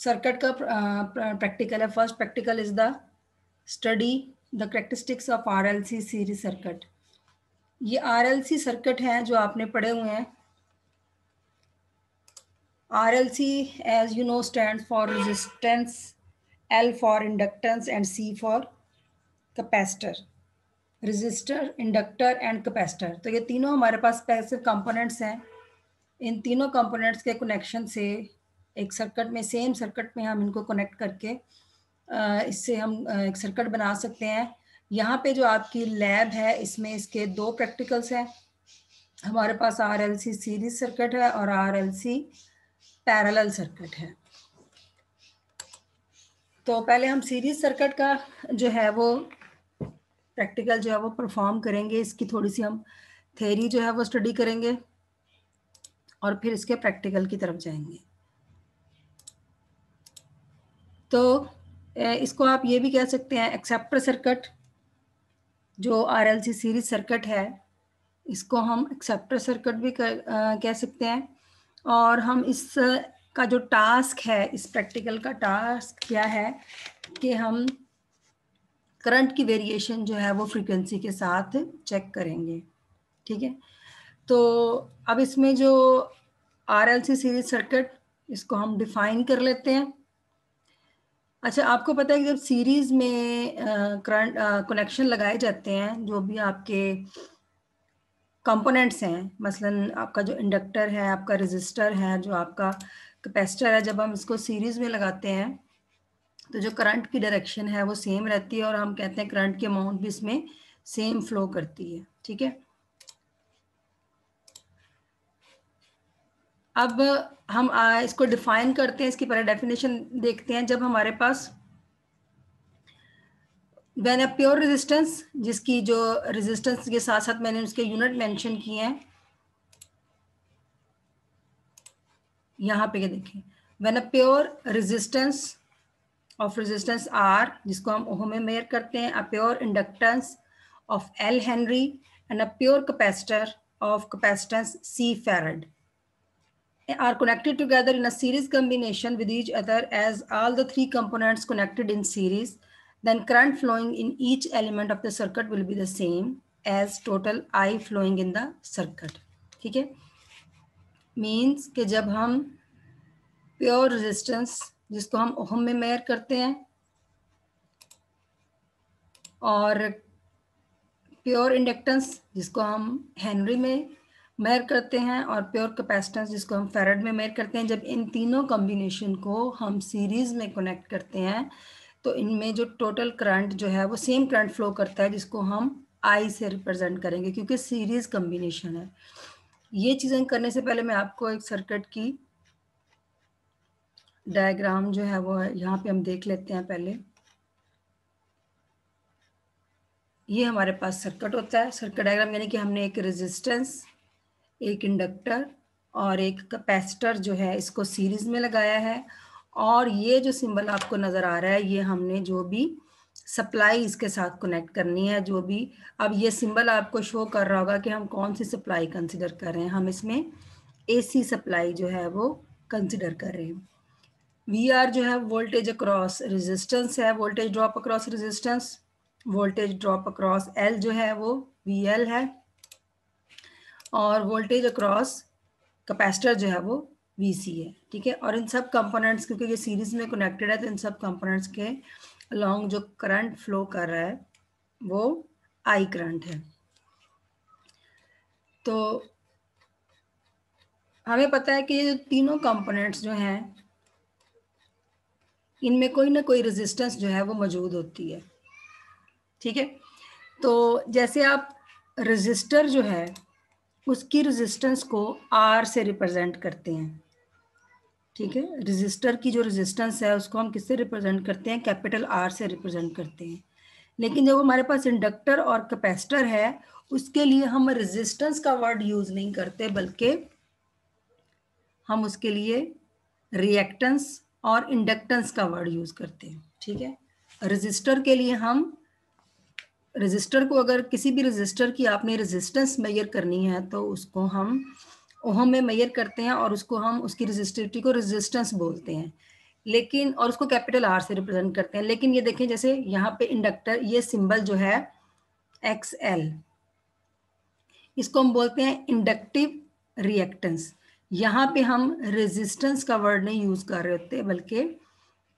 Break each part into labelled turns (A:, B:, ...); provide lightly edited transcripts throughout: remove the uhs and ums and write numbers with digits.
A: Circuit का practical है। First practical is the study the characteristics of RLC series circuit. ये RLC circuit है जो आपने पढ़े हुए हैं। RLC, as you know, stands for resistance, L for inductance and C for capacitor। Resistor, inductor and capacitor, तो ये तीनों हमारे पास पैसिव कंपोनेंट्स हैं। इन तीनों कंपोनेंट्स के कनेक्शन से एक सर्किट में, सेम सर्किट में हम इनको कनेक्ट करके इससे हम एक सर्किट बना सकते हैं। यहाँ पे जो आपकी लैब है इसमें इसके दो प्रैक्टिकल्स हैं। हमारे पास RLC सीरीज सर्किट है और RLC पैरेलल सर्किट है। तो पहले हम सीरीज सर्किट का जो है वो प्रैक्टिकल जो है वो परफॉर्म करेंगे। इसकी थोड़ी सी हम थ्योरी जो है वो स्टडी करेंगे और फिर इसके प्रैक्टिकल की तरफ जाएंगे। तो इसको आप ये भी कह सकते हैं एक्सेप्टर सर्किट। जो RLC सीरीज सर्किट है इसको हम एक्सेप्टर सर्किट भी कह सकते हैं। और हम इस का जो टास्क है, इस प्रैक्टिकल का टास्क क्या है कि हम करंट की वेरिएशन जो है वो फ्रीक्वेंसी के साथ चेक करेंगे। ठीक है, तो अब इसमें जो RLC सीरीज सर्किट, इसको हम डिफाइन कर लेते हैं। अच्छा, आपको पता है कि जब सीरीज में करंट कनेक्शन लगाए जाते हैं, जो भी आपके कंपोनेंट्स हैं, मसलन आपका जो इंडक्टर है, आपका रेजिस्टर है, जो आपका कैपेसिटर है, जब हम इसको सीरीज में लगाते हैं तो जो करंट की डायरेक्शन है वो सेम रहती है और हम कहते हैं करंट की अमाउंट भी इसमें सेम फ्लो करती है। ठीक है, अब हम इसको डिफाइन करते हैं। इसकी पहले डेफिनेशन देखते हैं। जब हमारे पास व्हेन अ प्योर रेजिस्टेंस, जिसकी जो रेजिस्टेंस के साथ साथ मैंने उसके यूनिट मेंशन किए हैं, यहाँ पे देखें, when a pure resistance of resistance R, जिसको हम ओम में मेजर करते हैं, a pure inductance of L Henry and a pure capacitor of capacitance C farad are connected together in a series combination with each other as all the three components connected in series, then current flowing in each element of the circuit will be the same as total I flowing in the circuit। ठीक है, means कि जब हम pure resistance, जिसको हम ओम में major करते हैं, और प्योर इंडक्टेंस जिसको हम हेनरी में मेजर करते हैं, और प्योर कैपेसिटेंस जिसको हम फैरड में मेजर करते हैं, जब इन तीनों कॉम्बिनेशन को हम सीरीज में कनेक्ट करते हैं तो इनमें जो टोटल करंट जो है वो सेम करंट फ्लो करता है, जिसको हम आई से रिप्रेजेंट करेंगे क्योंकि सीरीज कॉम्बिनेशन है। ये चीज़ें करने से पहले मैं आपको एक सर्किट की डायग्राम जो है वो यहाँ पे हम देख लेते हैं। पहले ये हमारे पास सर्किट होता है। सर्किट डायग्राम यानी कि हमने एक रेजिस्टेंस, एक इंडक्टर और एक कैपेसिटर जो है इसको सीरीज में लगाया है, और ये जो सिंबल आपको नज़र आ रहा है ये हमने जो भी सप्लाई इसके साथ कनेक्ट करनी है, जो भी, अब ये सिंबल आपको शो कर रहा होगा कि हम कौन सी सप्लाई कंसिडर कर रहे हैं। हम इसमें AC सप्लाई जो है वो कंसिडर कर रहे हैं। VR जो है वोल्टेज अक्रॉस रेजिस्टेंस है, voltage drop across resistance, voltage drop across L जो है वो VL है, और वोल्टेज अक्रॉस कैपेसिटर जो है वो VC है। ठीक है, और इन सब कंपोनेंट्स, क्योंकि ये सीरीज में कनेक्टेड है, तो इन सब कंपोनेंट्स के अलोंग जो करंट फ्लो कर रहा है वो I करंट है। तो हमें पता है कि ये तीनों कंपोनेंट्स जो हैं इनमें कोई ना कोई रेजिस्टेंस जो है वो मौजूद होती है। ठीक है, तो जैसे आप रेजिस्टर जो है उसकी रेजिस्टेंस को R से रिप्रेजेंट करते हैं। ठीक है, रेजिस्टर की जो रेजिस्टेंस है उसको हम किससे रिप्रेजेंट करते हैं? कैपिटल R से रिप्रेजेंट करते हैं। लेकिन जब हमारे पास इंडक्टर और कैपेसिटर है उसके लिए हम रेजिस्टेंस का वर्ड यूज नहीं करते, बल्कि हम उसके लिए रिएक्टेंस और इंडक्टेंस का वर्ड यूज करते हैं। ठीक है, रेजिस्टर के लिए हम रेजिस्टर को, अगर किसी भी रेजिस्टर की आपने रेजिस्टेंस मेजर करनी है तो उसको हम ओहम में मेजर करते हैं और उसको हम उसकी रेजिस्टिविटी को रेजिस्टेंस बोलते हैं। लेकिन और उसको कैपिटल आर से रिप्रेजेंट करते हैं। लेकिन ये देखें जैसे यहाँ पे इंडक्टर, ये सिंबल जो है XL, इसको हम बोलते हैं इंडक्टिव रिएक्टेंस। यहाँ पे हम रेजिस्टेंस का वर्ड नहीं यूज कर रहे होते, बल्कि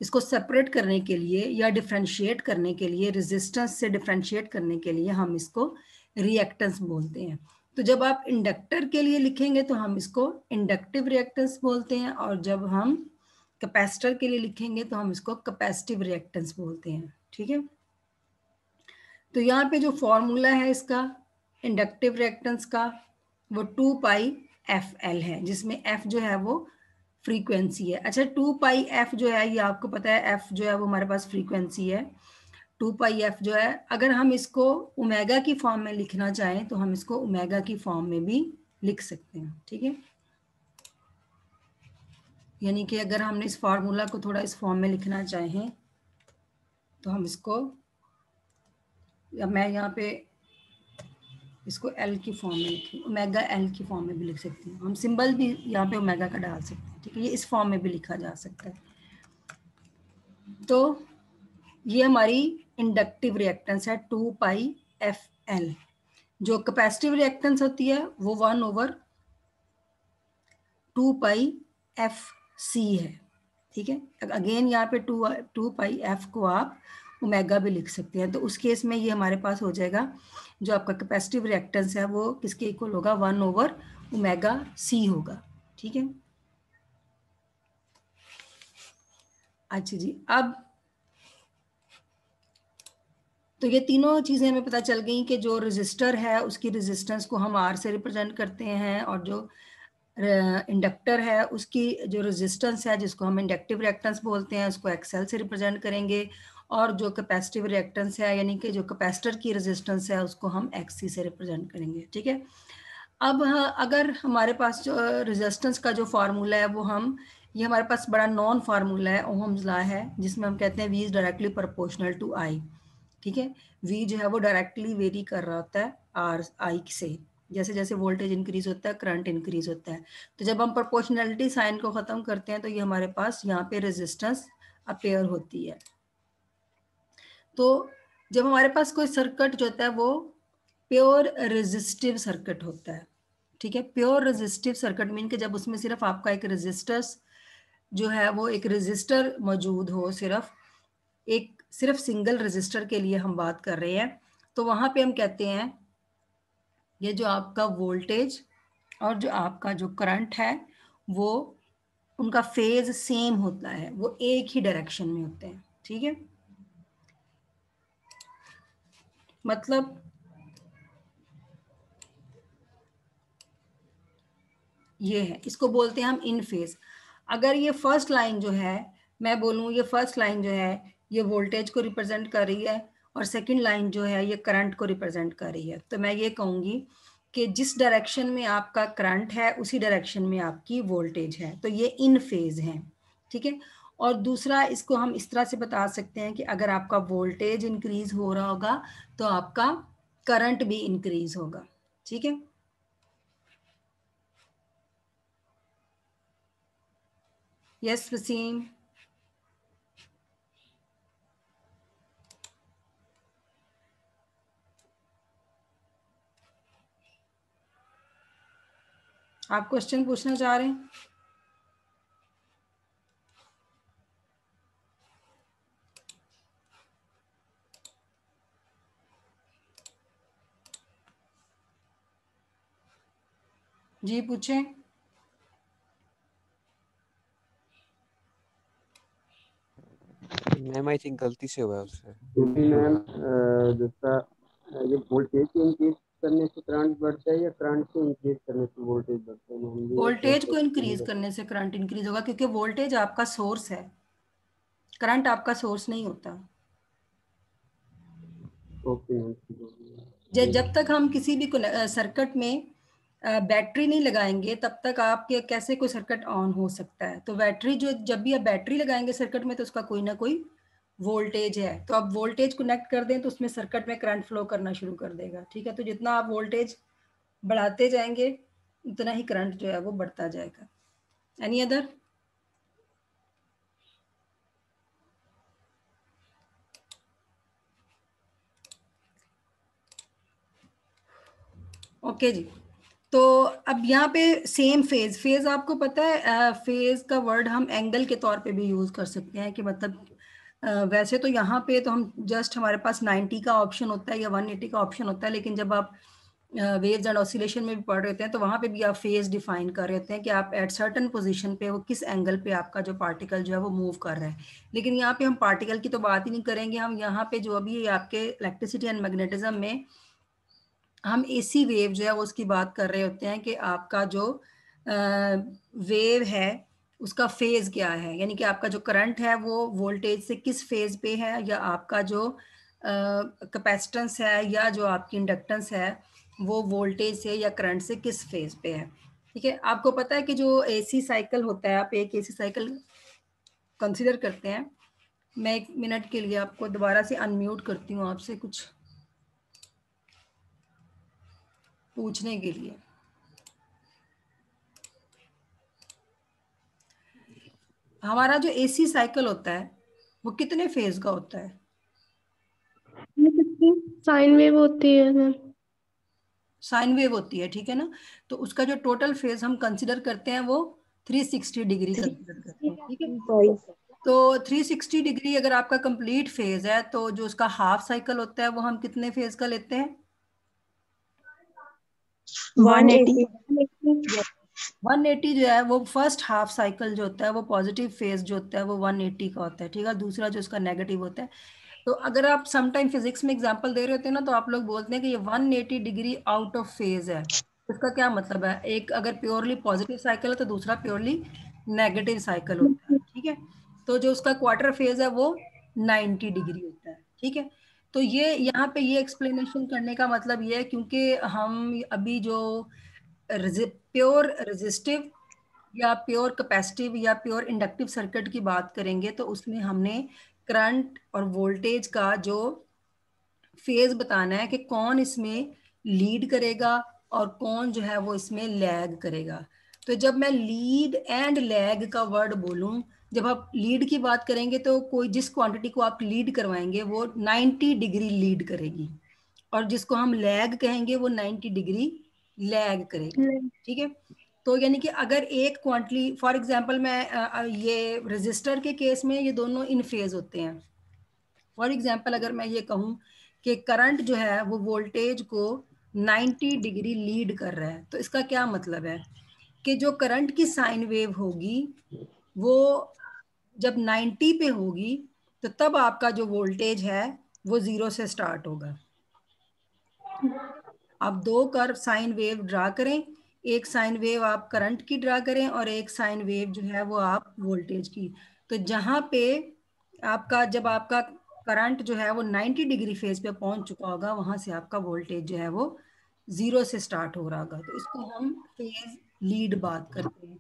A: इसको सेपरेट करने के लिए या डिफ्रेंशिएट करने के लिए, रेजिस्टेंस से डिफ्रेंशिएट करने के लिए हम इसको रिएक्टेंस बोलते हैं। तो जब आप इंडक्टर के लिए लिखेंगे तो हम इसको इंडक्टिव रिएक्टेंस बोलते हैं, और जब हम कैपेसिटर के लिए लिखेंगे तो हम इसको कैपेसिटिव रिएक्टेंस बोलते हैं। ठीक है, तो यहाँ पे जो फॉर्मूला है इसका इंडक्टिव रिएक्टेंस का, वो 2πfL है, जिसमें f जो है वो फ्रीक्वेंसी है। अच्छा, 2πf जो है, ये आपको पता है f जो है वो हमारे पास फ्रीक्वेंसी है। 2πf जो है, अगर हम इसको ओमेगा की फॉर्म में लिखना चाहें तो हम इसको ओमेगा की फॉर्म में भी लिख सकते हैं। ठीक है, यानी कि अगर हमने इस फार्मूला को थोड़ा इस फॉर्म में लिखना चाहें तो हम इसको, या मैं यहाँ पे इसको एल की फॉर्म में लिखें, ओमेगा एल की फॉर्म में भी लिख सकती हूँ। हम सिंबल भी यहाँ पे ओमेगा का डाल सकते हैं। ठीक है, ये इस फॉर्म में भी लिखा जा सकता है। तो ये हमारी इंडक्टिव रिएक्टेंस है 2πfL। जो कैपेसिटिव रिएक्टेंस होती है वो 1/2πfC है। ठीक है, अगेन यहाँ पे 2πf को आप ओमेगा भी लिख सकते हैं। तो उस केस में ये हमारे पास हो जाएगा, जो आपका कैपेसिटिव रिएक्टेंस है वो किसके इक्वल होगा, 1/ωc होगा। ठीक है, अच्छा जी, अब तो ये तीनों चीज़ें हमें पता चल गई कि जो रेजिस्टर है उसकी रेजिस्टेंस को हम R से रिप्रेजेंट करते हैं, और जो इंडक्टर है उसकी जो रेजिस्टेंस है जिसको हम इंडक्टिव रिएक्टेंस बोलते हैं उसको XL से रिप्रेजेंट करेंगे, और जो कैपेसिटिव रिएक्टेंस है यानी कि जो कैपेसिटर की रेजिस्टेंस है उसको हम XC से रिप्रेजेंट करेंगे। ठीक है, अब अगर हमारे पास जो रेजिस्टेंस का जो फार्मूला है वो हम, ये हमारे पास बड़ा नॉन फार्मूला है, ओहम्स लॉ है, जिसमें हम कहते हैं V is directly proportional to I। ठीक है, V जो है वो डायरेक्टली वेरी कर रहा होता है I से। जैसे जैसे वोल्टेज इंक्रीज होता है करंट इंक्रीज होता है। तो जब हम प्रोपोर्शनलिटी साइन को खत्म करते हैं तो ये हमारे पास यहाँ पे रेजिस्टेंस अपेयर होती है। तो जब हमारे पास कोई सर्किट जो होता है वो प्योर रेजिस्टिव सर्किट होता है। ठीक है, प्योर रेजिस्टिव सर्किट मीन कि जब उसमें सिर्फ आपका एक रेजिस्टर्स जो है वो एक रेजिस्टर मौजूद हो, सिर्फ सिंगल रेजिस्टर के लिए हम बात कर रहे हैं, तो वहां पे हम कहते हैं ये जो आपका वोल्टेज और जो आपका जो करंट है वो उनका फेज सेम होता है, वो एक ही डायरेक्शन में होते हैं। ठीक है, मतलब ये है, इसको बोलते हैं हम इन फेज। अगर ये फर्स्ट लाइन जो है, मैं बोलूँ ये फर्स्ट लाइन जो है ये वोल्टेज को रिप्रेजेंट कर रही है, और सेकंड लाइन जो है ये करंट को रिप्रेजेंट कर रही है, तो मैं ये कहूँगी कि जिस डायरेक्शन में आपका करंट है उसी डायरेक्शन में आपकी वोल्टेज है, तो ये इन फेज है। ठीक है, और दूसरा इसको हम इस तरह से बता सकते हैं कि अगर आपका वोल्टेज इंक्रीज हो रहा होगा तो आपका करंट भी इंक्रीज होगा। ठीक है, यस वसीम। आप क्वेश्चन पूछना चाह रहे हैं? जी पूछें।
B: मैम आई थिंक गलती से हुआ है उससे।
C: मैम जैसा ये वोल्टेज इंक्रीज करने से करंट बढ़ता है या करंट को इंक्रीज करने से वोल्टेज बढ़ता है?
A: वोल्टेज को इंक्रीज करने से करंट इंक्रीज होगा, क्योंकि वोल्टेज आपका सोर्स है, करंट आपका सोर्स नहीं होता।
C: ओके।
A: जब तक हम किसी भी सर्किट में बैटरी नहीं लगाएंगे तब तक आपके कैसे कोई सर्किट ऑन हो सकता है। तो बैटरी जो, जब भी आप बैटरी लगाएंगे सर्किट में तो उसका कोई ना कोई वोल्टेज है, तो आप वोल्टेज कनेक्ट कर दें तो उसमें सर्किट में करंट फ्लो करना शुरू कर देगा। ठीक है, तो जितना आप वोल्टेज बढ़ाते जाएंगे उतना ही करंट जो है वो बढ़ता जाएगा। Any other? ओके जी। तो अब यहाँ पे सेम फेज आपको पता है, फेज का वर्ड हम एंगल के तौर पे भी यूज कर सकते हैं कि मतलब वैसे तो यहाँ पे तो हम जस्ट हमारे पास 90 का ऑप्शन होता है या 180 का ऑप्शन होता है, लेकिन जब आप वेव्स एंड ऑसिलेशन में भी पढ़ रहे होते हैं तो वहां पे भी आप फेज डिफाइन कर रहे होते हैं कि आप एट सर्टन पोजीशन पे वो किस एंगल पे आपका जो पार्टिकल जो है वो मूव कर रहा है। लेकिन यहाँ पे हम पार्टिकल की तो बात ही नहीं करेंगे, हम यहाँ पे जो अभी आपके इलेक्ट्रिसिटी एंड मैग्नेटिज्म में हम एसी वेव जो है वो उसकी बात कर रहे होते हैं कि आपका जो वेव है उसका फेज क्या है, यानी कि आपका जो करंट है वो वोल्टेज से किस फेज पे है, या आपका जो कैपेसिटेंस है या जो आपकी इंडक्टेंस है वो वोल्टेज से या करंट से किस फेज पे है। ठीक है, आपको पता है कि जो एसी साइकिल होता है, आप एक एसी साइकिल कंसिडर करते हैं। मैं 1 मिनट के लिए आपको दोबारा से अनम्यूट करती हूँ आपसे कुछ पूछने के लिए। हमारा जो एसी साइकिल होता है वो कितने फेज का होता है?
B: साइन वेव होती है मैम।
A: साइन वेव होती है, ठीक है ना। तो उसका जो टोटल फेज हम कंसिडर करते हैं वो 360 डिग्री कंसिडर करते हैं, ठीक है। तो 360 डिग्री अगर आपका कंप्लीट फेज है तो जो उसका हाफ साइकिल होता है वो हम कितने फेज का लेते हैं?
B: 180।
A: 180 जो है वो फर्स्ट हाफ साइकिल जो होता है वो पॉजिटिव फेज जो होता है वो 180 का होता है, ठीक है। दूसरा जो उसका नेगेटिव होता है। तो अगर आप समटाइम फिजिक्स में एग्जांपल दे रहे होते हैं ना तो आप लोग बोलते हैं कि ये 180 डिग्री आउट ऑफ फेज है। इसका क्या मतलब है? एक अगर प्योरली पॉजिटिव साइकिल है तो दूसरा प्योरली नेगेटिव साइकिल होता है, ठीक है। तो जो उसका क्वार्टर फेज है वो 90 डिग्री होता है, ठीक है। तो ये यहाँ पे ये एक्सप्लेनेशन करने का मतलब ये है क्योंकि हम अभी जो प्योर रेजिस्टिव या प्योर कैपेसिटिव या प्योर इंडक्टिव सर्किट की बात करेंगे तो उसमें हमने करंट और वोल्टेज का जो फेज बताना है कि कौन इसमें लीड करेगा और कौन जो है वो इसमें लैग करेगा। तो जब मैं लीड एंड लैग का वर्ड बोलूं, जब आप लीड की बात करेंगे तो कोई जिस क्वांटिटी को आप लीड करवाएंगे वो 90 डिग्री लीड करेगी, और जिसको हम लैग कहेंगे वो 90 डिग्री लैग करेगी, ठीक है। तो यानी कि अगर एक क्वांटिटी फॉर एग्जांपल मैं ये रेजिस्टर के केस में ये दोनों इन फेज होते हैं। फॉर एग्जांपल अगर मैं ये कहूँ कि करंट जो है वो वोल्टेज को 90 डिग्री लीड कर रहा है, तो इसका क्या मतलब है कि जो करंट की साइन वेव होगी वो जब 90 पे होगी तो तब आपका जो वोल्टेज है वो 0 से स्टार्ट होगा। आप दो कर्व साइन वेव ड्रा करें, एक साइन वेव आप करंट की ड्रा करें और एक साइन वेव जो है वो आप वोल्टेज की। तो जहां पे आपका जब आपका करंट जो है वो 90 डिग्री फेज पे पहुंच चुका होगा वहां से आपका वोल्टेज जो है वो 0 से स्टार्ट हो रहा होगा। तो इसको हम फेज लीड बात करते हैं।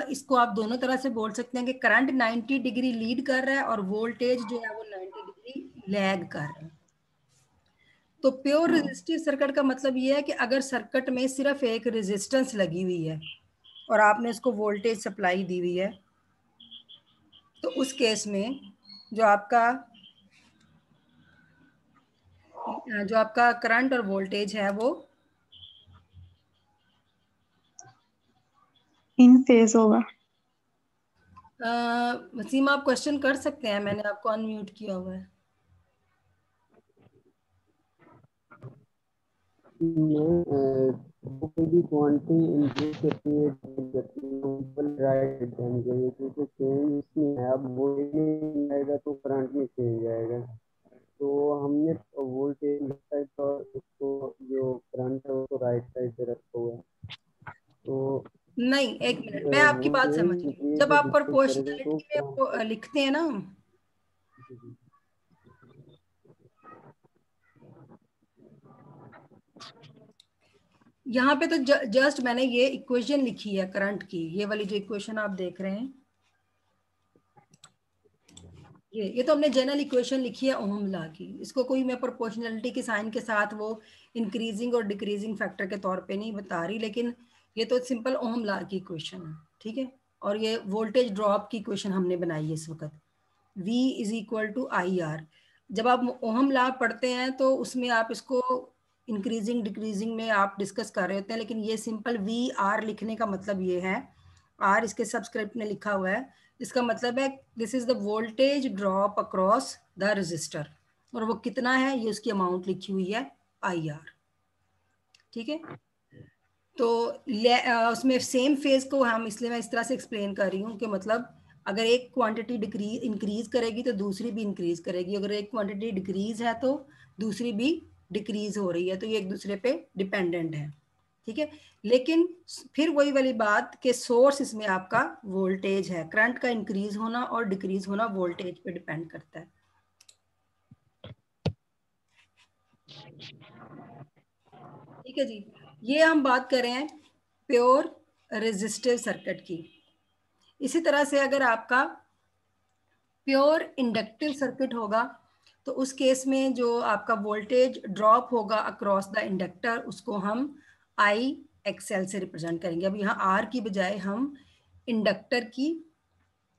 A: इसको आप दोनों तरह से बोल सकते हैं कि करंट 90 डिग्री लीड कर रहा है और वोल्टेज जो है वो 90 डिग्री लैग कर रहा है। तो प्योर रेजिस्टिव सर्किट का मतलब ये है कि अगर सर्किट में सिर्फ एक रेजिस्टेंस लगी हुई है और आपने इसको वोल्टेज सप्लाई दी हुई है तो उस केस में जो आपका करंट और वोल्टेज है वो
B: इन फेज होगा।
A: वसीम आप क्वेश्चन कर सकते हैं, मैंने आपको अनम्यूट किया हुआ है।
C: कोई भी क्वांटिटी इंक्रीज करती है ऊपर राइट हैंड के क्योंकि चेंज इसमें है, अब वोल्टेज में आएगा तो करंट में चेंज आएगा। तो हमने वोल्टेज लेफ्ट साइड और उसको जो करंट है उसको राइट साइड पे रखा हुआ है। तो
A: नहीं, 1 मिनट, मैं आपकी बात
C: वोल्टेज
A: समझ रही हूँ।
C: इंक्रीज
A: जब
C: या
A: आप
C: डिक्रीज करेगा तो
A: प्रोपोर्शनलिटी में वो लिखते हैं ना, यहाँ पे तो जस्ट मैंने ये इक्वेशन लिखी है करंट की, ये वाली जो इक्वेशन आप देख रहे हैं ये तो हमने जनरल इक्वेशन लिखी है ओहम लॉ की। इसको कोई मैं प्रोपोर्शनलिटी के साइन के साथ वो इंक्रीजिंग और डिक्रीजिंग फैक्टर के तौर पे नहीं बता रही, लेकिन ये तो सिंपल ओहम लॉ की इक्वेशन है, ठीक है। और ये वोल्टेज ड्रॉप की इक्वेशन हमने बनाई है इस वक्त, V is equal to I R. जब आप ओहम लॉ पढ़ते हैं तो उसमें आप इसको इंक्रीजिंग डिक्रीजिंग में आप डिस्कस कर रहे होते हैं, लेकिन ये सिंपल वी आर लिखने का मतलब ये है, आर इसके सबस्क्रिप्ट में लिखा हुआ है, इसका मतलब है this is the voltage drop across the register, और वो कितना है ये उसकी अमाउंट लिखी हुई है आई आर। ठीक है, तो उसमें सेम फेज को हम, इसलिए मैं इस तरह से एक्सप्लेन कर रही हूँ कि मतलब अगर एक क्वांटिटी डिक्रीज इंक्रीज करेगी तो दूसरी भी इंक्रीज करेगी, अगर एक क्वांटिटी डिक्रीज है तो दूसरी भी डिक्रीज हो रही है, तो ये एक दूसरे पे डिपेंडेंट है। ठीक है, लेकिन फिर वही वाली बात कि सोर्स इसमें आपका वोल्टेज है, करंट का इंक्रीज होना और डिक्रीज होना वोल्टेज पे डिपेंड करता है। ठीक है जी, ये हम बात कर रहे हैं प्योर रेजिस्टिव सर्किट की। इसी तरह से अगर आपका प्योर इंडक्टिव सर्किट होगा तो उस केस में जो आपका वोल्टेज ड्रॉप होगा अक्रॉस द इंडक्टर उसको हम आई एक्सएल से रिप्रेजेंट करेंगे। अब यहाँ आर की बजाय हम इंडक्टर की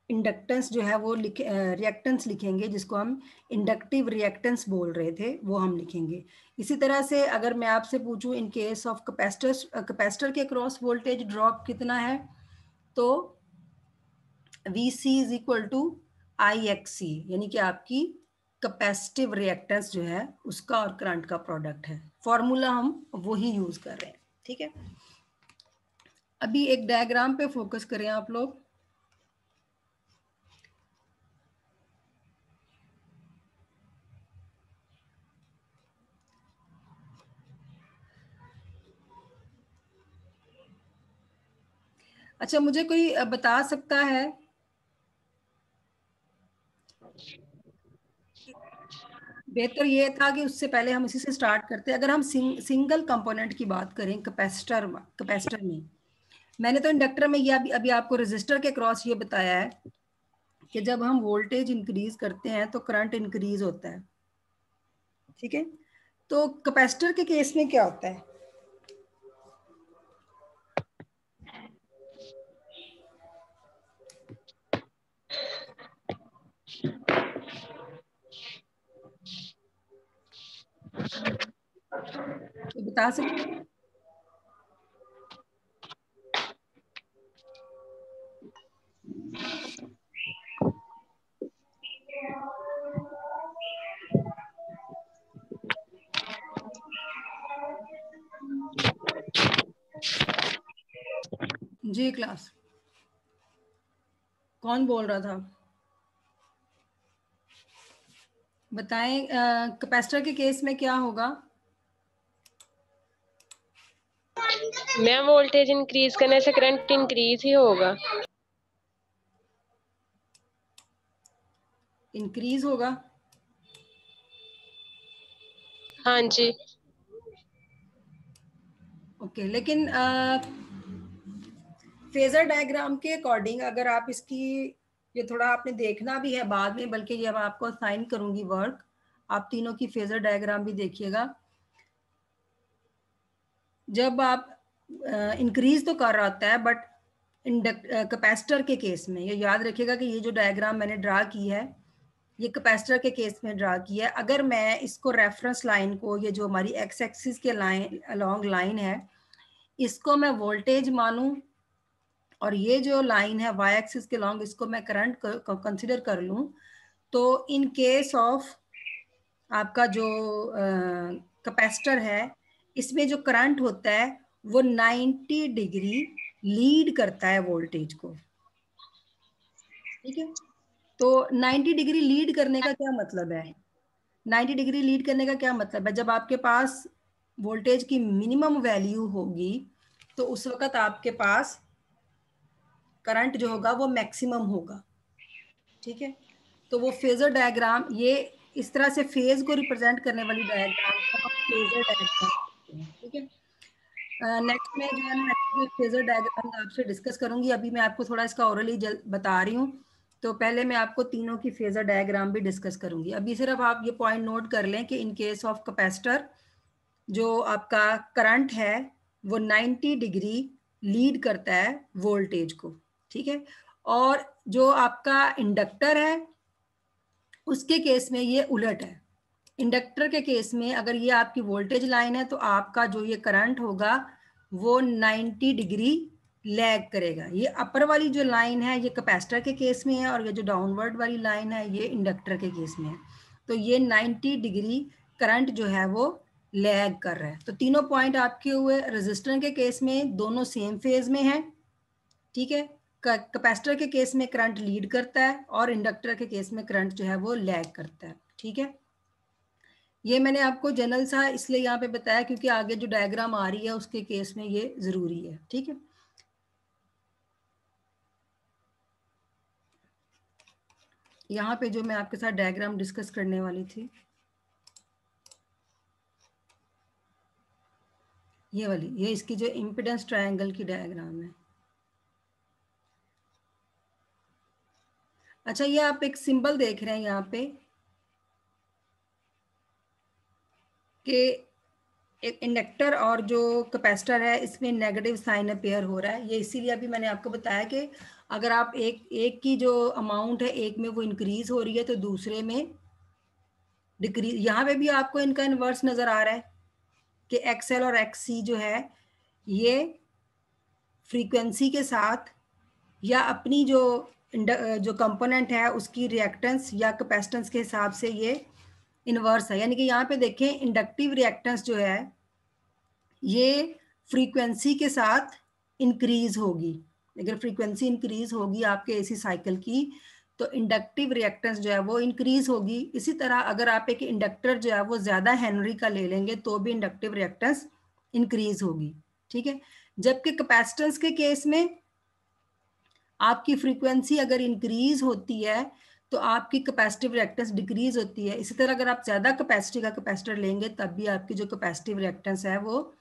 A: इंडक्टेंस जो है वो रिएक्टेंस लिखेंगे, जिसको हम इंडक्टिव रिएक्टेंस बोल रहे थे वो हम लिखेंगे। इसी तरह से अगर मैं आपसे पूछूं इन केस ऑफ कैपेसिटर के क्रॉस वोल्टेज ड्रॉप कितना है, तो VC is equal to IXC, यानी कि आपकी कैपेसिटिव रिएक्टेंस जो है उसका और करंट का प्रोडक्ट है। फॉर्मूला हम वही यूज कर रहे हैं। ठीक है, अभी एक डायग्राम पे फोकस करें आप लोग। अच्छा, मुझे कोई बता सकता है, बेहतर ये था कि उससे पहले हम इसी से स्टार्ट करते हैं। अगर हम सिंगल कंपोनेंट की बात करें कैपेसिटर में, मैंने तो इंडक्टर में ये अभी आपको रेजिस्टर के क्रॉस ये बताया है कि जब हम वोल्टेज इंक्रीज करते हैं तो करंट इंक्रीज होता है। ठीक है, तो कैपेसिटर के केस में क्या होता है? तो बता सकते हैं? जी क्लास, कौन बोल रहा था? बताएं, कैपेसिटर के केस में क्या होगा?
D: मैम वोल्टेज इंक्रीज करने से करंट इंक्रीज ही होगा।
A: इंक्रीज होगा।
D: हाँ जी।
A: ओके, लेकिन फेजर डायग्राम के अकॉर्डिंग अगर आप इसकी, ये थोड़ा आपने देखना भी है बाद में, बल्कि ये मैं आपको असाइन करूंगी वर्क, आप तीनों की फेजर डायग्राम भी देखिएगा। जब आप इंक्रीज तो कर रहा होता है, बट कैपेसिटर के केस में ये याद रखिएगा कि ये जो डायग्राम मैंने ड्रा की है ये कैपेसिटर के केस में ड्रा की है। अगर मैं इसको रेफरेंस लाइन को, ये जो हमारी एक्स एक्सिस के लाइन अलोंग लाइन है, इसको मैं वोल्टेज मानूं और ये जो लाइन है वाई एक्सिस के लॉन्ग इसको मैं करंट कंसिडर कर लूं, तो इन केस ऑफ आपका जो कैपेसिटर है इसमें जो करंट होता है वो 90 डिग्री लीड करता है वोल्टेज को। ठीक है, तो 90 डिग्री लीड करने का क्या मतलब है? 90 डिग्री लीड करने का क्या मतलब है? जब आपके पास वोल्टेज की मिनिमम वैल्यू होगी तो उस वक्त आपके पास करंट जो होगा वो मैक्सिमम होगा। ठीक है, तो वो फेजर डायग्राम, ये इस तरह से फेज को रिप्रेजेंट करने वाली डायग्राम को हम फेजर डायग्राम कहते हैं। ठीक है, नेक्स्ट में जो है ना फेजर डायग्राम आपसे डिस्कस करूंगी, अभी मैं आपको थोड़ा इसका ओरली बता रही हूँ, तो पहले मैं आपको तीनों की फेजर डायग्राम भी डिस्कस करूंगी। अभी सिर्फ आप ये पॉइंट नोट कर लें कि इन केस ऑफ कैपेसिटर जो आपका करंट है वो 90 डिग्री लीड करता है वोल्टेज को। ठीक है, और जो आपका इंडक्टर है उसके केस में ये उलट है। इंडक्टर के केस में अगर ये आपकी वोल्टेज लाइन है तो आपका जो ये करंट होगा वो 90 डिग्री लैग करेगा। ये अपर वाली जो लाइन है ये कैपेसिटर के केस में है और ये जो डाउनवर्ड वाली लाइन है ये इंडक्टर के केस में है। तो ये 90 डिग्री करंट जो है वो लैग कर रहा है। तो तीनों पॉइंट आपके हुए। रेजिस्टर के केस में दोनों सेम फेज में है, ठीक है। कैपेसिटर के केस में करंट लीड करता है और इंडक्टर के केस में करंट जो है वो लैग करता है, ठीक है। ये मैंने आपको जनरल सा इसलिए यहाँ पे बताया क्योंकि आगे जो डायग्राम आ रही है उसके केस में ये जरूरी है, ठीक है। यहाँ पे जो मैं आपके साथ डायग्राम डिस्कस करने वाली थी ये वाली, ये इसकी जो इम्पीडेंस ट्रायंगल की डायग्राम है। अच्छा, ये आप एक सिंबल देख रहे हैं यहाँ पे कि एक इंडक्टर और जो कैपेसिटर है इसमें नेगेटिव साइन अपेयर हो रहा है। ये इसीलिए अभी मैंने आपको बताया कि अगर आप एक की जो अमाउंट है एक में वो इंक्रीज हो रही है तो दूसरे में डिक्रीज। यहाँ पे भी आपको इनका इन्वर्स नजर आ रहा है कि एक्सएल और एक्ससी जो है ये फ्रीक्वेंसी के साथ या अपनी जो कंपोनेंट है उसकी रिएक्टेंस या कैपेसिटेंस के हिसाब से ये इन्वर्स है। यानी कि यहाँ पे देखें इंडक्टिव रिएक्टेंस जो है ये फ्रीक्वेंसी के साथ इंक्रीज होगी। अगर फ्रीक्वेंसी इंक्रीज होगी आपके एसी साइकिल की तो इंडक्टिव रिएक्टेंस जो है वो इंक्रीज होगी। इसी तरह अगर आप एक इंडक्टर जो है वो ज्यादा हेनरी का ले लेंगे तो भी इंडक्टिव रिएक्टेंस इंक्रीज होगी, ठीक है। जबकि कैपेसिटेंस के केस में आपकी फ्रीक्वेंसी अगर इंक्रीज होती है तो आपकी कैपेसिटिव रिएक्टेंस डिक्रीज होती है। इसी तरह अगर आप ज्यादा कैपेसिटी का कैपेसिटर लेंगे तब भी आपकी जो कैपेसिटिव रिएक्टेंस है वो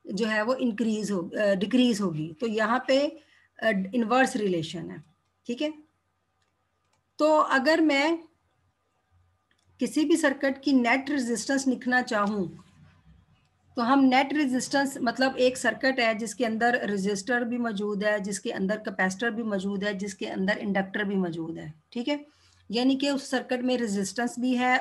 A: जो है वो इंक्रीज हो डिक्रीज होगी। तो यहाँ पे इनवर्स रिलेशन है, ठीक है। तो अगर मैं किसी भी सर्किट की नेट रेजिस्टेंस लिखना चाहूँ तो हम नेट रेजिस्टेंस मतलब एक सर्किट है जिसके अंदर रेजिस्टर भी मौजूद है, जिसके अंदर कैपेसिटर भी मौजूद है, जिसके अंदर इंडक्टर भी मौजूद है, ठीक है। यानी कि उस सर्किट में रेजिस्टेंस भी है,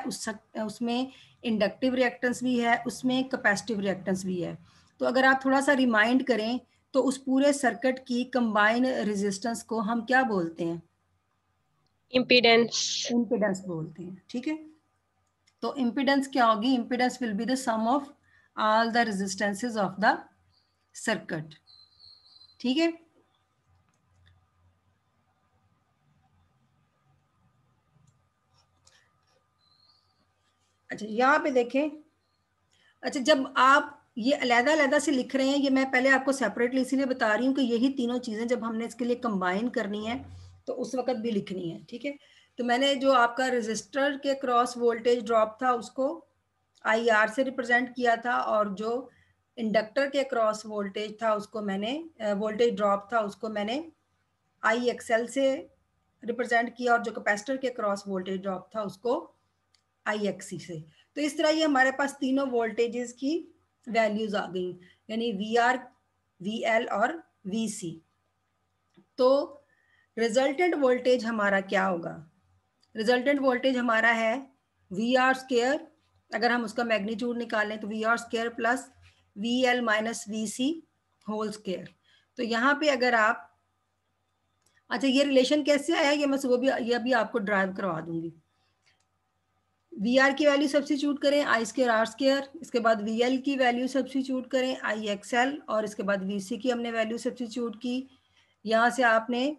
A: उसमें इंडक्टिव रिएक्टेंस भी है, उसमें कैपेसिटिव रिएक्टेंस भी है। तो अगर आप थोड़ा सा रिमाइंड करें तो उस पूरे सर्किट की कंबाइन रेजिस्टेंस को हम क्या बोलते हैं?
D: इम्पीडेंस।
A: इम्पीडेंस बोलते हैं, ठीक है। तो इम्पीडेंस क्या होगी? Impedance will be the sum of all the resistances of the circuit, ठीक है। अच्छा, यहाँ पे देखें। अच्छा, जब आप ये अलग-अलग से लिख रहे हैं, ये मैं पहले आपको सेपरेटली इसीलिए बता रही हूँ कि यही तीनों चीजें जब हमने इसके लिए कंबाइन करनी है तो उस वक्त भी लिखनी है, ठीक है। तो मैंने जो आपका रेजिस्टर के क्रॉस वोल्टेज ड्रॉप था उसको आई आर से रिप्रेजेंट किया था और जो इंडक्टर के क्रॉस वोल्टेज था उसको मैंने वोल्टेज ड्रॉप था उसको मैंने आई एक्सएल से रिप्रेजेंट किया और जो कैपेसिटर के क्रॉस वोल्टेज ड्रॉप था उसको आई एक्सी से। तो इस तरह ये हमारे पास तीनों वोल्टेजेस की वैल्यूज आ गई, यानी वी आर, वी एल और वी सी। तो रिजल्टेंट वोल्टेज हमारा क्या होगा? रिजल्टेंट वोल्टेज हमारा है वी आर स्क्वायर। अगर हम उसका मैग्नीट्यूड निकालें तो V R square plus V L minus V C whole square. तो यहाँ पे अगर आप, अच्छा ये रिलेशन कैसे आया ये मैं सुबह भी ये भी आपको ड्राइव करवा दूंगी। वी आर की वैल्यू सब्स्टिट्यूट करें आई स्क्र आर स्क्र, इसके बाद वी एल की वैल्यू सब्स्टिट्यूट करें आई एक्स एल और इसके बाद वी सी की हमने वैल्यू सब्स्टिट्यूट की। यहाँ से आपने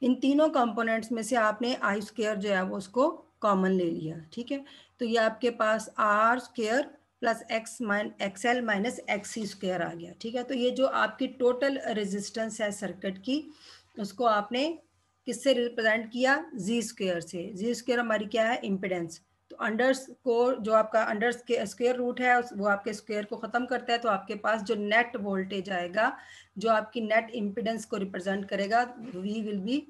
A: इन तीनों कंपोनेंट्स में से आपने आई स्क्र जो है वो उसको कॉमन ले लिया, ठीक है। तो ये आपके पास R square plus X L minus X C square आ गया, ठीक है। तो ये जो आपकी टोटल रेजिस्टेंस है सर्किट की उसको आपने किससे रिप्रेजेंट किया? जी स्क्वायर से। जी स्क्वायर हमारी क्या है? इम्पिडेंस। तो अंडर स्कोर जो आपका अंडर स्क्वायर रूट है वो आपके स्क्वायर को खत्म करता है, तो आपके पास जो नेट वोल्टेज आएगा जो आपकी नेट इम्पिडेंस को रिप्रेजेंट करेगा V will be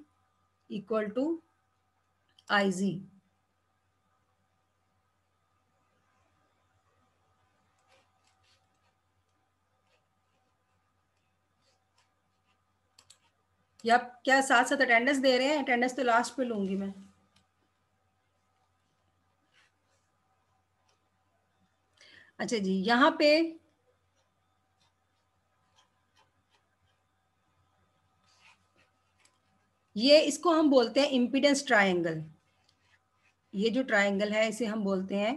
A: equal to I G. या आप क्या साथ साथ अटेंडेंस दे रहे हैं? अटेंडेंस तो लास्ट पे लूंगी मैं। अच्छा जी, यहाँ पे ये इसको हम बोलते हैं इम्पीडेंस ट्रायंगल। ये जो ट्रायंगल है इसे हम बोलते हैं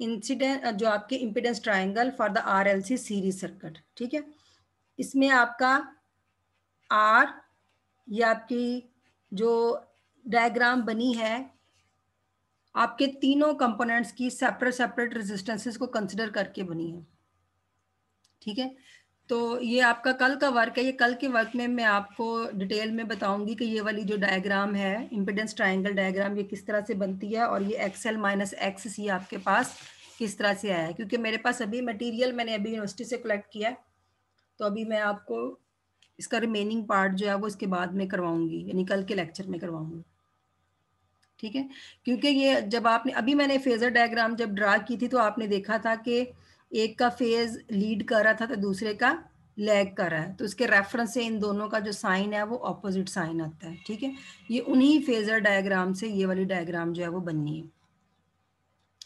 A: इंसिडेंट, जो आपके impedance triangle for the RLC series circuit. ठीक है, इसमें आपका आर, ये आपकी जो डायग्राम बनी है आपके तीनों कंपोनेंट्स की सेपरेट सेपरेट रेजिस्टेंसेस को कंसिडर करके बनी है। ठीक है, तो ये आपका कल का वर्क है। ये कल के वर्क में मैं आपको डिटेल में बताऊंगी कि ये वाली जो डायग्राम है इम्पीडेंस ट्रायंगल डायग्राम, ये किस तरह से बनती है और ये एक्सएल माइनस एक्स सी आपके पास किस तरह से आया है। क्योंकि मेरे पास अभी मटेरियल मैंने अभी यूनिवर्सिटी से कलेक्ट किया है, तो अभी मैं आपको इसका रिमेनिंग पार्ट जो है वो इसके बाद में करवाऊंगी, यानी कल के लेक्चर में करवाऊंगी। ठीक है, क्योंकि ये जब आपने अभी मैंने फेजर डायग्राम जब ड्रा की थी तो आपने देखा था कि एक का फेज लीड कर रहा था तो दूसरे का लैग कर रहा है, तो इसके रेफरेंस से इन दोनों का जो साइन है वो ऑपोजिट साइन आता है। ठीक है, ये उन्हीं फेजर डायग्राम से ये वाली डायग्राम जो है वो बननी है,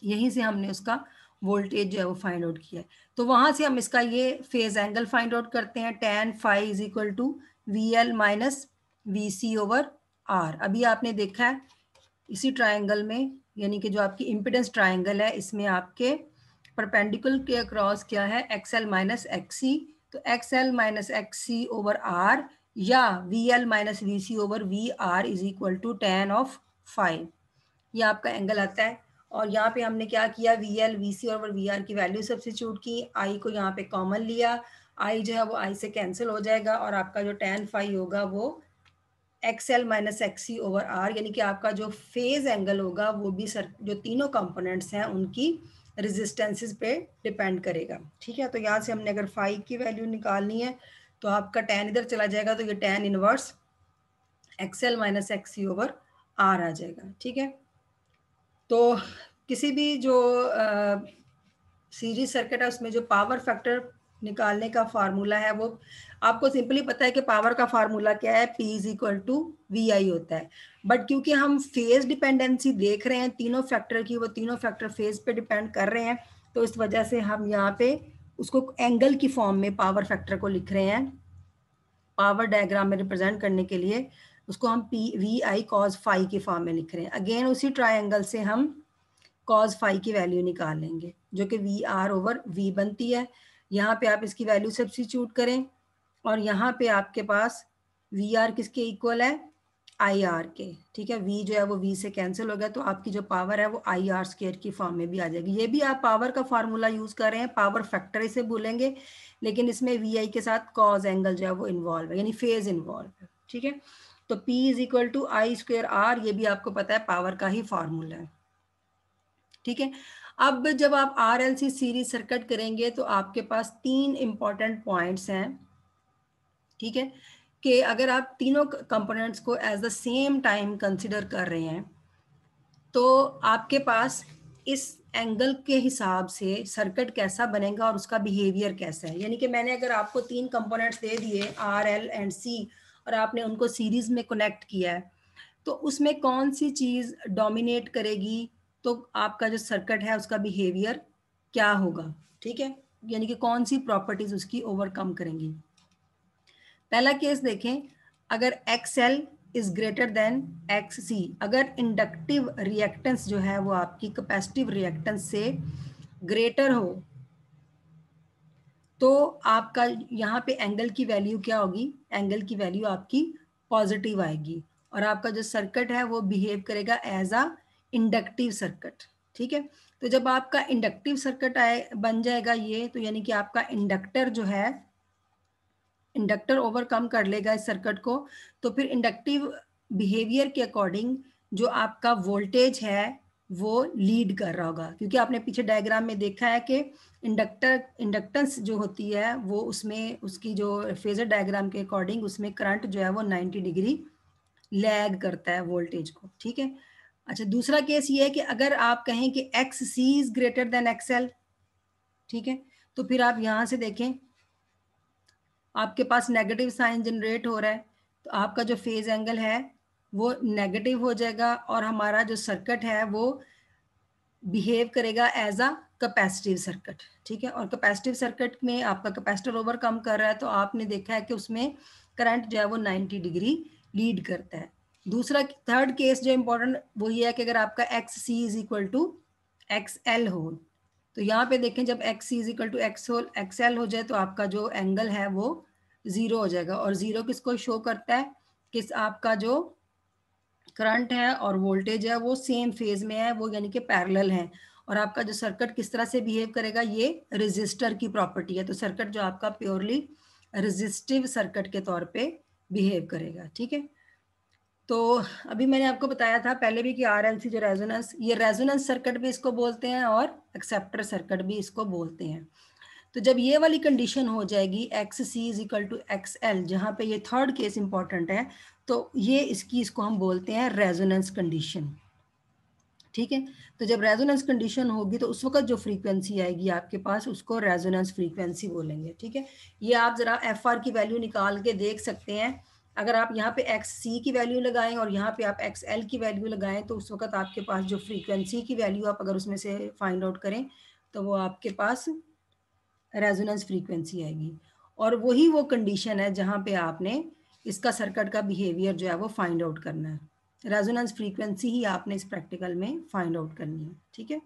A: यहीं से हमने उसका वोल्टेज जो है वो फाइंड आउट किया है। तो वहां से हम इसका ये फेज एंगल फाइंड आउट करते हैं, tan phi is equal to V L minus V C over R. अभी आपने देखा है इसी ट्रायंगल में, यानी कि जो आपकी इम्पीडेंस ट्रायंगल है इसमें आपके परपेंडिकुलर के अक्रॉस क्या है, एक्सएल माइनस एक्सी। तो X L minus XC over R or V L minus V C over V R is equal to tan of phi, ये आपका एंगल आता है। और यहाँ पे हमने क्या किया, वी एल वी सी और वी आर की वैल्यू सब्स्टिट्यूट की, आई को यहाँ पे कॉमन लिया, आई जो है वो आई से कैंसिल हो जाएगा और आपका जो tan फाई होगा वो XL minus XC over R, यानी कि आपका जो फेज एंगल होगा वो भी सर जो तीनों कंपोनेंट्स हैं उनकी रेजिस्टेंसेस पे डिपेंड करेगा। ठीक है, तो यहाँ से हमने अगर फाई की वैल्यू निकालनी है तो आपका tan इधर चला जाएगा, तो ये tan inverse X L minus XC over R आ जाएगा। ठीक है, तो किसी भी जो सीरीज सर्किट है उसमें जो पावर फैक्टर निकालने का फार्मूला है वो आपको सिंपली पता है कि पावर का फार्मूला क्या है, P is equal to V I होता है। बट क्योंकि हम फेज डिपेंडेंसी देख रहे हैं तीनों फैक्टर की, वो तीनों फैक्टर फेज पे डिपेंड कर रहे हैं, तो इस वजह से हम यहाँ पे उसको एंगल की फॉर्म में पावर फैक्टर को लिख रहे हैं। पावर डायग्राम में रिप्रेजेंट करने के लिए उसको हम पी वी आई कॉज फाई की फॉर्म में लिख रहे हैं। अगेन उसी ट्रायंगल से हम कॉज फाई की वैल्यू निकाल लेंगे जो कि वी आर ओवर वी बनती है। यहाँ पे आप इसकी वैल्यू सब्स्टिट्यूट करें और यहाँ पे आपके पास वी आर किसके इक्वल है, आई आर के। ठीक है, वी जो है वो वी से कैंसिल हो गया, तो आपकी जो पावर है वो आई आर स्क्वायर की फॉर्म में भी आ जाएगी। ये भी आप पावर का फार्मूला यूज कर रहे हैं, पावर फैक्टर इसे बोलेंगे, लेकिन इसमें वी आई के साथ कॉज एंगल जो है वो इन्वॉल्व है, यानी फेज इन्वॉल्व है। ठीक है, तो P is equal to I square R, ये भी आपको पता है पावर का ही फार्मूला है। ठीक है, अब जब आप आरएलसी सीरीज सर्किट करेंगे तो आपके पास तीन इंपॉर्टेंट पॉइंट्स हैं। ठीक है, कि अगर आप तीनों कंपोनेंट्स को as the same time consider कर रहे हैं तो आपके पास इस एंगल के हिसाब से सर्किट कैसा बनेगा और उसका बिहेवियर कैसा है। यानी कि मैंने अगर आपको तीन कंपोनेंट्स दे दिए आर एल एंड सी और आपने उनको सीरीज में कनेक्ट किया है, तो उसमें कौन सी चीज डोमिनेट करेगी, तो आपका जो सर्किट है उसका बिहेवियर क्या होगा। ठीक है, यानी कि कौन सी प्रॉपर्टीज उसकी ओवरकम करेंगी। पहला केस देखें, अगर XL is greater then XC, अगर इंडक्टिव रिएक्टेंस जो है वो आपकी कैपेसिटिव रिएक्टेंस से ग्रेटर हो तो आपका यहाँ पे एंगल की वैल्यू क्या होगी, एंगल की वैल्यू आपकी पॉजिटिव आएगी और आपका जो सर्किट है वो बिहेव करेगा एज अ इंडक्टिव सर्किट। ठीक है, तो जब आपका इंडक्टिव सर्किट बन जाएगा ये, तो यानी कि आपका इंडक्टर जो है, इंडक्टर ओवरकम कर लेगा इस सर्किट को, तो फिर इंडक्टिव बिहेवियर के अकॉर्डिंग जो आपका वोल्टेज है वो लीड कर रहा होगा। क्योंकि आपने पीछे डायग्राम में देखा है कि इंडक्टेंस जो होती है वो उसमें उसकी जो फेजर डायग्राम के अकॉर्डिंग उसमें करंट जो है वो 90 डिग्री लैग करता है वोल्टेज को। ठीक है, अच्छा दूसरा केस ये है कि अगर आप कहें कि X C is greater than XL, ठीक है, तो फिर आप यहाँ से देखें आपके पास नेगेटिव साइन जनरेट हो रहा है, तो आपका जो फेज एंगल है वो नेगेटिव हो जाएगा और हमारा जो सर्किट है वो बिहेव करेगा एज अ कैपेसिटिव सर्किट। ठीक है, और कैपेसिटिव सर्किट में आपका कैपेसिटर ओवरकम कर रहा है तो आपने देखा है कि उसमें करंट जो है वो 90 डिग्री लीड करता है। दूसरा थर्ड केस जो इम्पोर्टेंट वो ये है कि अगर आपका X C is equal to X L हो, तो यहाँ पे देखें जब X C is equal to X L हो जाए तो आपका जो एंगल है वो जीरो हो जाएगा। और जीरो किसको शो करता है कि आपका जो करंट है और वोल्टेज है वो सेम फेज में है, वो यानी कि पैरेलल है। और आपका जो सर्किट किस तरह से बिहेव करेगा, ये रेजिस्टर की प्रॉपर्टी है। तो सर्किट जो आपका प्योरली रेजिस्टिव सर्किट के तौर पे बिहेव करेगा। ठीक है, तो अभी मैंने आपको बताया था पहले भी कि आरएलसी जो रेजोनेंस, ये रेजोनेंस सर्किट भी इसको बोलते हैं और एक्सेप्टर सर्किट भी इसको बोलते हैं। तो जब ये वाली कंडीशन हो जाएगी X C is equal to X L, जहाँ पे ये थर्ड केस इंपॉर्टेंट है, तो ये इसको हम बोलते हैं रेजोनेंस कंडीशन। ठीक है, तो जब रेजोनेंस कंडीशन होगी तो उस वक्त जो फ्रीक्वेंसी आएगी आपके पास उसको रेजोनेंस फ्रीक्वेंसी बोलेंगे। ठीक है, ये आप जरा एफ आर की वैल्यू निकाल के देख सकते हैं। अगर आप यहाँ पे एक्स सी की वैल्यू लगाएं और यहाँ पे आप एक्स एल की वैल्यू लगाएं तो उस वक्त आपके पास जो फ्रीक्वेंसी की वैल्यू आप अगर उसमें से फाइंड आउट करें तो वो आपके पास रेजोनेंस फ्रीक्वेंसी आएगी। और वही वो कंडीशन है जहाँ पे आपने इसका सर्किट का बिहेवियर जो है वो फाइंड आउट करना है। रेजोनेंस फ्रीक्वेंसी ही आपने इस प्रैक्टिकल में फाइंड आउट करनी है। ठीक है,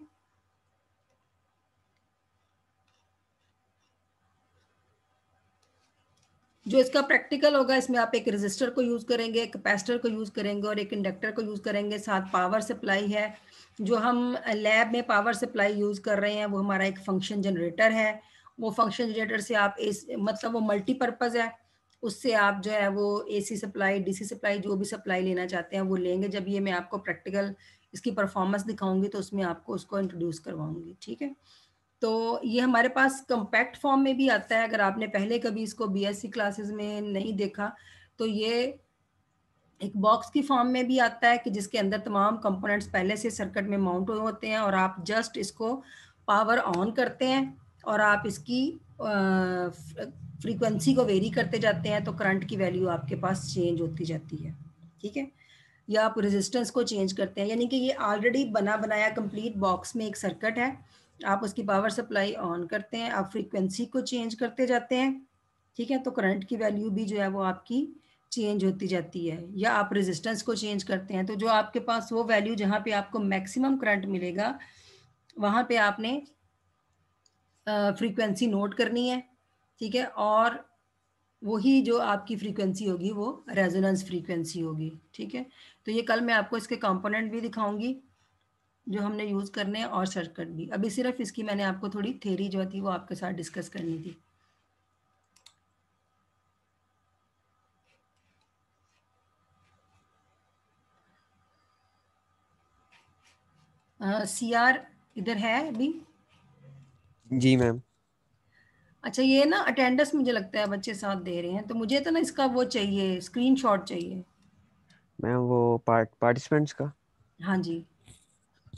A: जो इसका प्रैक्टिकल होगा इसमें आप एक रेजिस्टर को यूज करेंगे, एक कैपेसिटर को यूज करेंगे और एक इंडक्टर को यूज करेंगे। साथ पावर सप्लाई है, जो हम लैब में पावर सप्लाई यूज कर रहे हैं वो हमारा एक फंक्शन जनरेटर है। वो फंक्शन जनरेटर से आप मतलब वो मल्टीपर्पज है, उससे आप जो है वो एसी सप्लाई, डीसी सप्लाई, जो भी सप्लाई लेना चाहते हैं वो लेंगे। जब ये मैं आपको प्रैक्टिकल इसकी परफॉर्मेंस दिखाऊंगी तो उसमें आपको उसको इंट्रोड्यूस करवाऊंगी। ठीक है, तो ये हमारे पास कम्पैक्ट फॉर्म में भी आता है। अगर आपने पहले कभी इसको बीएससी क्लासेस में नहीं देखा तो ये एक बॉक्स की फॉर्म में भी आता है कि जिसके अंदर तमाम कंपोनेंट्स पहले से सर्किट में माउंट हुए होते हैं और आप जस्ट इसको पावर ऑन करते हैं और आप इसकी फ्रीक्वेंसी को वेरी करते जाते हैं तो करंट की वैल्यू आपके पास चेंज होती जाती है। ठीक है, या आप रेजिस्टेंस को चेंज करते हैं, यानी कि ये ऑलरेडी बना बनाया कंप्लीट बॉक्स में एक सर्किट है। आप उसकी पावर सप्लाई ऑन करते हैं, आप फ्रीक्वेंसी को चेंज करते जाते हैं। ठीक है, तो करंट की वैल्यू भी जो है वो आपकी चेंज होती जाती है। या आप रेजिस्टेंस को चेंज करते हैं तो जो आपके पास वो वैल्यू जहाँ पे आपको मैक्सिमम करंट मिलेगा वहाँ पे आपने फ्रीक्वेंसी नोट करनी है। ठीक है, और वही जो आपकी फ्रीक्वेंसी होगी वो रेजोनेंस फ्रीक्वेंसी होगी। ठीक है, तो ये कल मैं आपको इसके कंपोनेंट भी दिखाऊंगी जो हमने यूज़ करने हैं और सर्किट भी। अभी सिर्फ इसकी मैंने आपको थोड़ी थ्योरी जो थी वो आपके साथ डिस्कस करनी थी। सीआर इधर है अभी?
E: जी मैम।
A: अच्छा, ये ना अटेंडेंस मुझे लगता है बच्चे साथ दे रहे हैं, तो मुझे तो ना इसका वो चाहिए, स्क्रीनशॉट चाहिए।
E: मैम वो पार्टिसिपेंट्स का,
A: हाँ जी,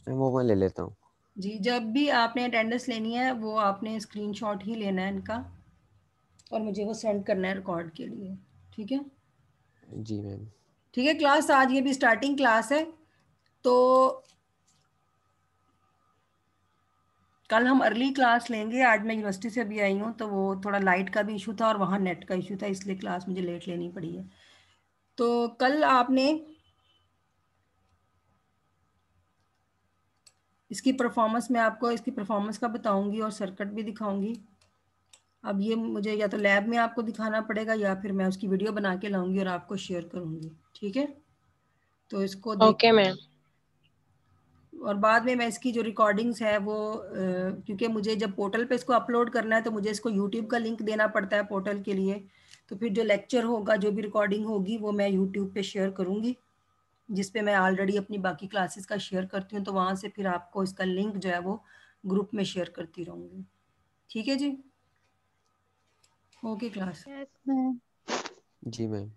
E: मैम वो मैं ले लेता हूँ।
A: जी जब भी आपने अटेंडेंस लेनी है वो आपने स्क्रीनशॉट ही लेना है इनका और मुझे वो सेंड करना है रिकॉर्ड के लिए। ठीक है,
E: जी मैम।
A: ठीक है। क्लास आज ये भी स्टार्टिंग क्लास है तो कल हम अर्ली क्लास लेंगे। आज मैं यूनिवर्सिटी से अभी आई हूँ तो वो थोड़ा लाइट का भी इशू था और वहाँ नेट का इशू था, इसलिए क्लास मुझे लेट लेनी पड़ी है। तो कल आपने इसकी परफॉर्मेंस, मैं आपको इसकी परफॉर्मेंस का बताऊंगी और सर्किट भी दिखाऊंगी। अब ये मुझे या तो लैब में आपको दिखाना पड़ेगा या फिर मैं उसकी वीडियो बना के लाऊंगी और आपको शेयर करूंगी। ठीक है, तो इसको देख
D: ओके मैम।
A: और बाद में मैं इसकी जो रिकॉर्डिंग्स है वो क्योंकि मुझे जब पोर्टल पे इसको अपलोड करना है तो मुझे इसको यूट्यूब का लिंक देना पड़ता है पोर्टल के लिए। तो फिर जो लेक्चर होगा, जो भी रिकॉर्डिंग होगी वो मैं यूट्यूब पे शेयर करूँगी, जिस पे मैं ऑलरेडी अपनी बाकी क्लासेस का शेयर करती हूँ। तो वहाँ से फिर आपको इसका लिंक जो है वो ग्रुप में शेयर करती रहूँगी। ठीक है जी, ओके क्लास।
B: Yes ma'am.
E: जी मैम।